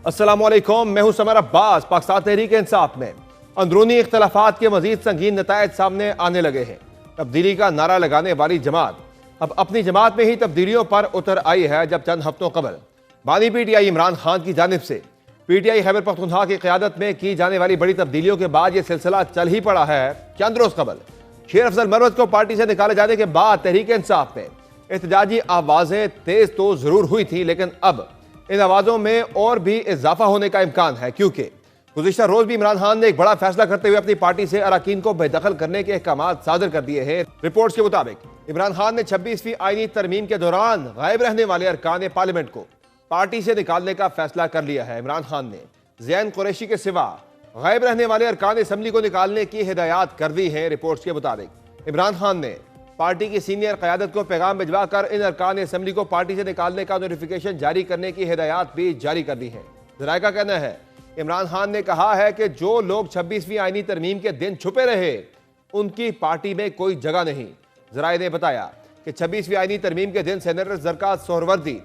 अस्सलामुअलैकुम, मैं हूं समर अब्बास। पाकिस्तान तहरीक इंसाफ में अंदरूनी इख्तलाफात के मजीद संगीन नतायज सामने आने लगे हैं। तब्दीली का नारा लगाने वाली जमात अब अपनी जमात में ही तब्दीलियों पर उतर आई है। जब चंद हफ्तों कबल बानी PTI इमरान खान की जानिब से PTI खैबर पख्तूनख्वा की क़यादत में की जाने वाली बड़ी तब्दीलियों के बाद यह सिलसिला चल ही पड़ा है। चंद रोज कबल शेर अफजल मरवत को पार्टी से निकाले जाने के बाद तहरीक इंसाफ में एहतजाजी आवाजें तेज तो जरूर हुई थी, लेकिन अब इन आवाजों में और भी इजाफा होने का इम्कान है, क्योंकि गुज़िश्ता रोज भी इमरान खान ने एक बड़ा फैसला करते हुए अपनी पार्टी से अरकान को बेदखल करने के अहकाम सादर कर दिए हैं। रिपोर्ट्स के मुताबिक इमरान खान ने 26वीं आईनी तरमीम के दौरान गायब रहने वाले अरकान पार्लियामेंट को पार्टी से निकालने का फैसला कर लिया है। इमरान खान ने ज़ैन कुरैशी के सिवा गायब रहने वाले अरकान असम्बली को निकालने की हिदायत कर दी है। रिपोर्ट्स के मुताबिक इमरान खान ने पार्टी की सीनियर क़यादत को पैगाम भिजवा कर इन अरकान असम्बली को पार्टी से निकालने का नोटिफिकेशन जारी करने की हिदायत भी जारी कर दी है। ज़राए का कहना है इमरान खान ने कहा है कि जो लोग 26वीं आईनी तरमीम के दिन छुपे रहे उनकी पार्टी में कोई जगह नहीं। ज़राए ने बताया कि 26वीं आईनी तरमीम के दिन सेनेटर ज़रकात सोहरवर्दी,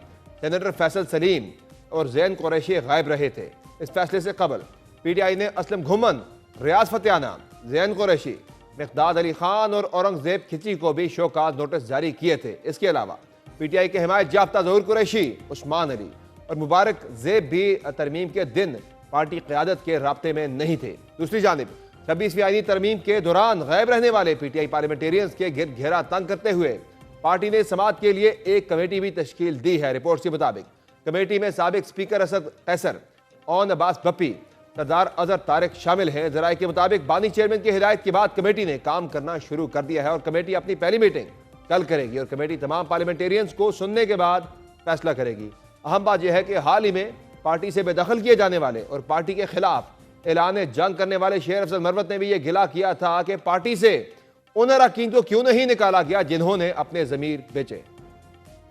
सेनेटर फैसल सलीम और ज़ैन कुरैशी गायब रहे थे। इस फैसले से कबल PTI ने असलम घुमन, रियाज फतेहाना, ज़ैन कुरैशी, मिक़दाद अली खान और औरंगजेब खिची को भी शोकाज नोटिस जारी किए थे। इसके अलावा PTI के हिमायत याफ्ता ज़हूर कुरैशी, उस्मान अली और मुबारक ज़ेब भी तरमीम के दिन पार्टी क़यादत के राब्ते में नहीं थे। दूसरी जानिब 26वीं आईनी तरमीम के दौरान गायब रहने वाले PTI पार्लियामेंटेरियंस के गिरद घेरा तंग करते हुए पार्टी ने समात के लिए एक कमेटी भी तश्कील दी है। रिपोर्ट के मुताबिक कमेटी में साबिक स्पीकर असद कैसर, ओन अब्बास बप्पी, सरदार अजहर तारिक शामिल हैं। ज़राए के मुताबिक बानी चेयरमैन की हिदायत के बाद कमेटी ने काम करना शुरू कर दिया है और कमेटी अपनी पहली मीटिंग कल करेगी और कमेटी तमाम पार्लियामेंटेरियंस को सुनने के बाद फैसला करेगी। अहम बात यह है कि हाल ही में पार्टी से बेदखल किए जाने वाले और पार्टी के खिलाफ ऐलान जंग करने वाले शेर अफजल मरवत ने भी यह गिला किया था कि पार्टी से उन अरकान को क्यों नहीं निकाला गया जिन्होंने अपने ज़मीर बेचे।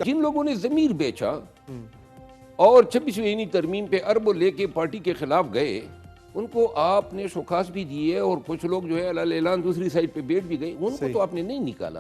जिन लोगों ने ज़मीर बेचा और 26वीं आईनी तरमीम पे अरबों लेके पार्टी के खिलाफ गए, उनको आपने शोकास भी दिए और कुछ लोग जो है अल-ऐलान दूसरी साइड पे बैठ भी गए, उनको तो आपने नहीं निकाला।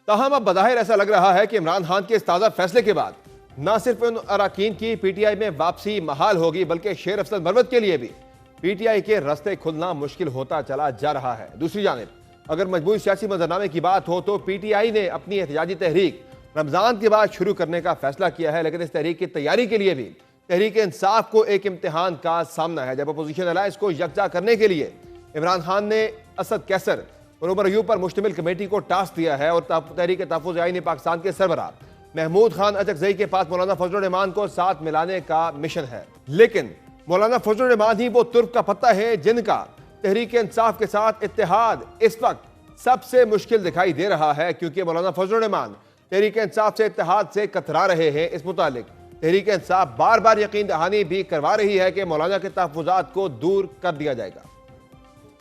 ताहम अब बज़ाहिर ऐसा लग रहा है कि इमरान खान के इस ताज़ा फैसले के बाद न सिर्फ उन अरकान की PTI में वापसी महाल होगी, बल्कि शेर अफजल मरवत के लिए भी PTI के रास्ते खुलना मुश्किल होता चला जा रहा है। दूसरी जानिब अगर मजबूत सियासी मंजरनामे की बात हो तो PTI ने अपनी एहतजाजी तहरीक रमज़ान के बाद शुरू करने का फैसला किया है, लेकिन इस तहरीक की तैयारी के लिए भी तहरीक इंसाफ को एक इम्तिहान का सामना है। जब अपोजिशन अलायंस को यकजा करने के लिए इमरान खान ने असद कैसर और उमर अयूब पर मुश्तमिल कमेटी को टास्क दिया है और तहरीक तहफ़्फ़ुज़ आईन पाकिस्तान के सरबराह महमूद खान अचकज़ई के पास मौलाना फजल रहमान को साथ मिलाने का मिशन है, लेकिन मौलाना फजल रहमान ही वो तुर्क का पत्ता है जिनका तहरीक इंसाफ के साथ इत्तेहाद इस वक्त सबसे मुश्किल दिखाई दे रहा है, क्योंकि मौलाना फजल रहमान तहरीक इंसाफ से इत्तेहाद से कतरा रहे हैं। इस मुतालिक तहरीक इंसाफ बार बार यकीन दहानी भी करवा रही है कि मौलाना के तहफ़्फ़ुज़ात को दूर कर दिया जाएगा।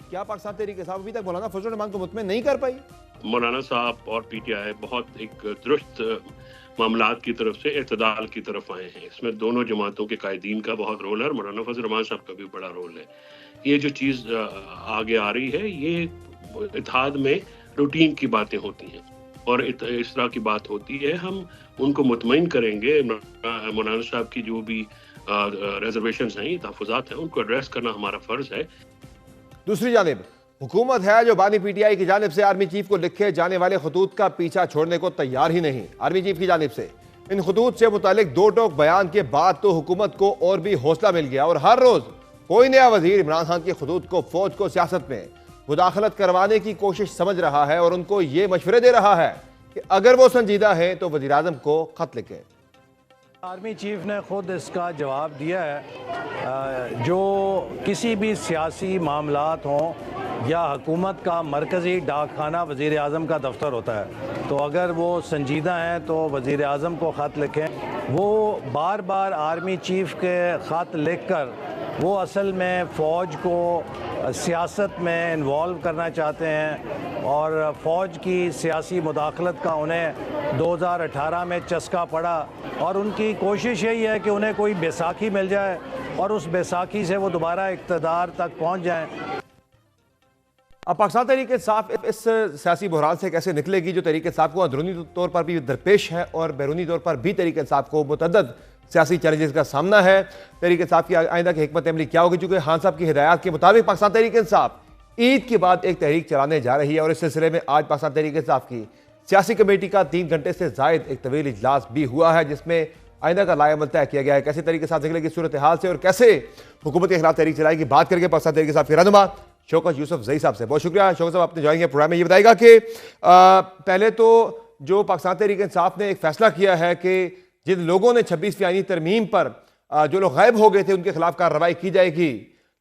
क्या पाकिस्तान तहरीक इंसाफ अभी तक मौलाना फजल रहमान को मुतमिन नहीं कर पाई? मौलाना साहब और PTI बहुत एक दुरुस्त मामलात की तरफ से इत्तेदाल की तरफ आए हैं। इसमें दोनों जमातों के कायदीन का बहुत रोल है और मौलाना फजल रहमान साहब का भी बड़ा रोल है। ये जो चीज़ आगे आ रही है, ये इत्तेहाद में रूटीन की बातें होती हैं और इस तरह की बात होती है। हम उनको मुतमईन करेंगे। मौलाना साहब की जो भी रिजर्वेशंस हैं, तहफ़्फ़ुज़ात हैं, उनको एड्रेस करना हमारा फ़र्ज़ है। दूसरी जानिब हुकूमत है जो बानी PTI की जानिब से आर्मी चीफ को लिखे जाने वाले खतूत का पीछा छोड़ने को तैयार ही नहीं। आर्मी चीफ की जानिब से इन खतूत से मुतालिक दो टोक बयान के बाद तो हुकूमत को और भी हौसला मिल गया और हर रोज कोई नया वजीर इमरान खान के खतूत को फौज को सियासत में मुदाखलत करवाने की कोशिश समझ रहा है और उनको ये मशवरे दे रहा है कि अगर वो संजीदा है तो वज़ीर आज़म को खत लिखें। आर्मी चीफ ने खुद इसका जवाब दिया है। जो किसी भी सियासी मामलात हों या हुकूमत का मरकज़ी डाक खाना वज़ीर आज़म का दफ्तर होता है, तो अगर वो संजीदा हैं तो वज़ीर आज़म को ख़त लिखें। वो बार बार आर्मी चीफ के ख़त लिख कर वो असल में फ़ौज को सियासत में इन्वॉल्व करना चाहते हैं और फ़ौज की सियासी मुदाखलत का उन्हें 2018 में चस्का पड़ा और उनकी कोशिश यही है कि उन्हें कोई बैसाखी मिल जाए और उस बैसाखी से वो दोबारा इक़्तिदार तक पहुँच जाएँ। अब पाकिस्तान तहरीक इंसाफ इस सियासी बहरान से कैसे निकलेगी जो तहरीक इंसाफ को अंदरूनी तौर पर भी दरपेश है और बैरूनी तौर पर भी तहरीक इंसाफ को मुतअद्दद सियासी चैलेंजेस का सामना है। तहरीक इंसाफ की आइंदा की हिकमत अमली क्या होगी, चूंकि खान साहब की हिदायत के मुताबिक पाकिस्तान तहरीक इंसाफ ईद के बाद एक तहरीक चलाने जा रही है और इस सिलसिले में आज पाकिस्तान तहरीक इंसाफ की सियासी कमेटी का 3 घंटे से जायद एक तवील इजलास भी हुआ है, जिसमें आइंदा का लाएमल तय किया गया है। कैसे तरीके से निकलेगी सूरत हाल से और कैसे हुकूमत के खिलाफ तहरीक चलाएगी, बात करके पाकिस्तान तहरीक इंसाफ के रहनुमा शौकत यूसुफ जई साहब से। बहुत शुक्रिया शौकत साहब, आपने ज्वाइन किया प्रोग्राम में। ये बताएगा कि पहले तो जो पाकिस्तान तहरीक इंसाफ ने एक फैसला किया है कि जिन लोगों ने 26वीं आईनी तरमीम पर जो लोग गायब हो गए थे उनके खिलाफ कार्रवाई की जाएगी।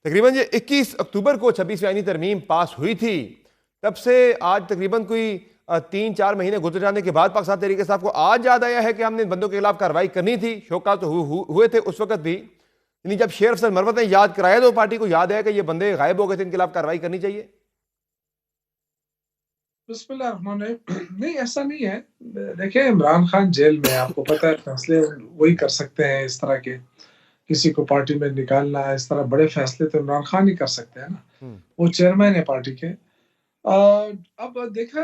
तकरीबन ये 21 अक्टूबर को 26वीं आईनी तरमीम पास हुई थी, तब से आज तकरीबन कोई 3-4 महीने गुजर जाने के बाद पाकिस्तान तहरीक इंसाफ को आज याद आया है कि हमने इन बंदों के खिलाफ कार्रवाई करनी थी। शौकत तो हुए थे उस वक्त भी, यानी जब शेर अफजल मरवत ने याद कराया तो पार्टी को याद है कि ये बंदे गायब हो गए थे, इनके खिलाफ कार्रवाई करनी चाहिए। नहीं, ऐसा नहीं है। देखिए, इमरान खान जेल में, आपको पता है, फैसले वही कर सकते हैं इस तरह के, किसी को पार्टी में निकालना, इस तरह बड़े फैसले तो इमरान खान ही कर सकते हैं ना। वो चेयरमैन है पार्टी के। अब देखा,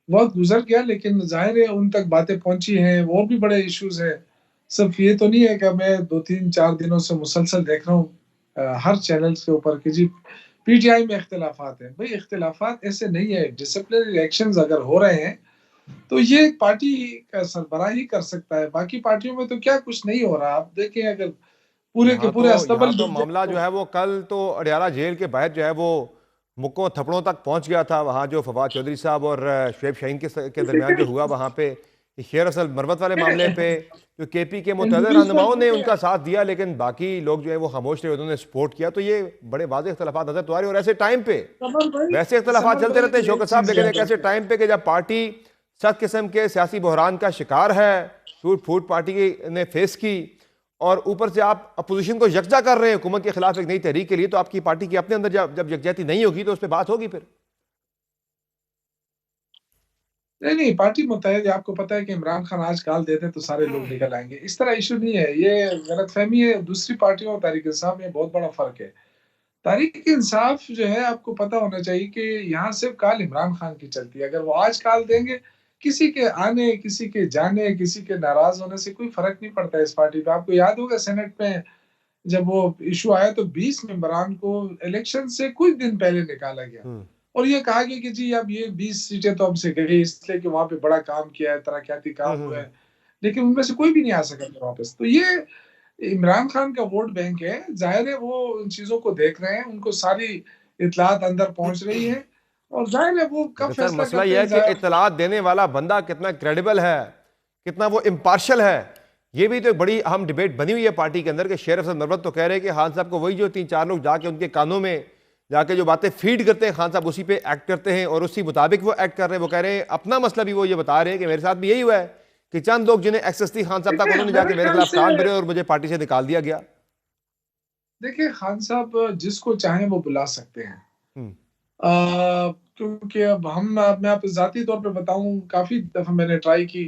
वक्त गुजर गया, लेकिन जाहिर है उन तक बातें पहुंची हैं, वो भी बड़े इश्यूज हैं। सिर्फ ये तो नहीं है कि मैं 2-3-4 दिनों से मुसलसल देख रहा हूँ हर चैनल्स के ऊपर कि जी पीटीआई में इख्तिलाफात हैं। भाई, इख्तिलाफात ऐसे नहीं है। डिसिप्लिनरी एक्शंस अगर हो रहे हैं तो ये पार्टी का सरबराह ही कर सकता है। बाकी पार्टियों में तो क्या कुछ नहीं हो रहा। आप देखें, अगर पूरे के पूरे अस्तबल तो मामला जो है वो कल तो अडियाला जेल के बाहर जो है वो मुक्कों थपड़ों तक पहुंच गया था। वहां जो फवाद चौधरी साहब और शुएब शाहीन के दरमियान जो हुआ, वहां पे शेर असल मरवत वाले मामले पे जो केपी के मुतअद्दिद रहनुमाओं ने उनका साथ दिया, लेकिन बाकी लोग जो है वो खामोश रहे, उन्होंने सपोर्ट किया। तो ये बड़े वाज़ेह इख्तिलाफात नजर तो आ रहे हैं और ऐसे टाइम पे वैसे इख्तिलाफात चलते रहते हैं शौकत साहब, लेकिन एक ऐसे टाइम पे कि जब पार्टी सख्त किस्म के सियासी बहरान का शिकार है, टूट फूट पार्टी ने फेस की, और ऊपर से आप अपोजिशन को यकजा कर रहे हैं हुकूमत के खिलाफ एक नई तहरीक के लिए, तो आपकी पार्टी की अपने अंदर जब यकजहती नहीं होगी तो उस पर बात होगी फिर। नहीं, पार्टी मुत्तहिद है। आपको पता है कि इमरान खान आज कॉल देते तो सारे लोग निकल आएंगे। इस तरह इशू नहीं है, ये गलतफहमी है। दूसरी पार्टियों और तहरीक इंसाफ में बहुत बड़ा फर्क है। तहरीक इंसाफ जो है, आपको पता होना चाहिए कि यहाँ सिर्फ कॉल इमरान खान की चलती है। अगर वो आज कॉल देंगे, किसी के आने, किसी के जाने, किसी के नाराज होने से कोई फर्क नहीं पड़ता है इस पार्टी पे। आपको याद होगा सेनेट में जब वो इशू आया तो 20 मेंबरान को इलेक्शन से कुछ दिन पहले निकाला गया और ये कहा गया कि जी अब ये 20 सीटें तो हमसे गई इसलिए कि वहां पे बड़ा काम किया है, तरक्याती काम हुआ है, लेकिन उनमें से कोई भी नहीं आ सका वापस। तो ये इमरान खान का वोट बैंक है। जाहिर है वो उन चीजों को देख रहे हैं, उनको सारी इतलात अंदर पहुंच रही है और जाहिर है वो कब फैसला मसला यह है कि इतलात देने वाला बंदा कितना क्रेडिबल है, कितना वो इम्पार्शल है। ये भी तो एक बड़ी अहम डिबेट बनी हुई है पार्टी के अंदर कि शेर अफजल मरवत तो कह रहे हैं कि खान साहब को वही जो 3-4 लोग जाके उनके कानों में जाके जो बातें फीड करते हैं, खान साहब उसी पे एक्ट करते हैं और उसी मुताबिक वो एक्ट कर रहे हैं। वो कह रहे हैं, अपना मसला भी वो ये बता रहे हैं कि मेरे साथ भी यही हुआ है कि चंद लोग जिन्हें एक्सेस थी खान साहब तक, उन्होंने जाके मेरे खिलाफ कान भरे और मुझे पार्टी से निकाल दिया गया। देखिए, खान साहब जिसको चाहें वो बुला सकते हैं, क्योंकि अब मैं आप जाती तौर पे बताऊं, काफी दफा मैंने ट्राई की,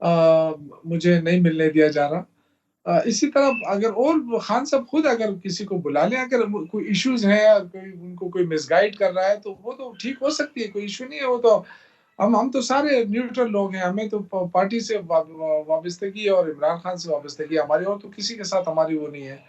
मुझे नहीं मिलने दिया जा रहा। इसी तरह अगर और खान साहब खुद अगर किसी को बुला लें, अगर कोई इश्यूज हैं, कोई उनको कोई मिसगाइड कर रहा है तो वो तो ठीक हो सकती है, कोई इशू नहीं है। वो तो हम तो सारे न्यूट्रल लोग हैं, हमें तो पार्टी से वाबस्तगी और इमरान खान से वाबस्तगी हमारी, और तो किसी के साथ हमारी वो नहीं है।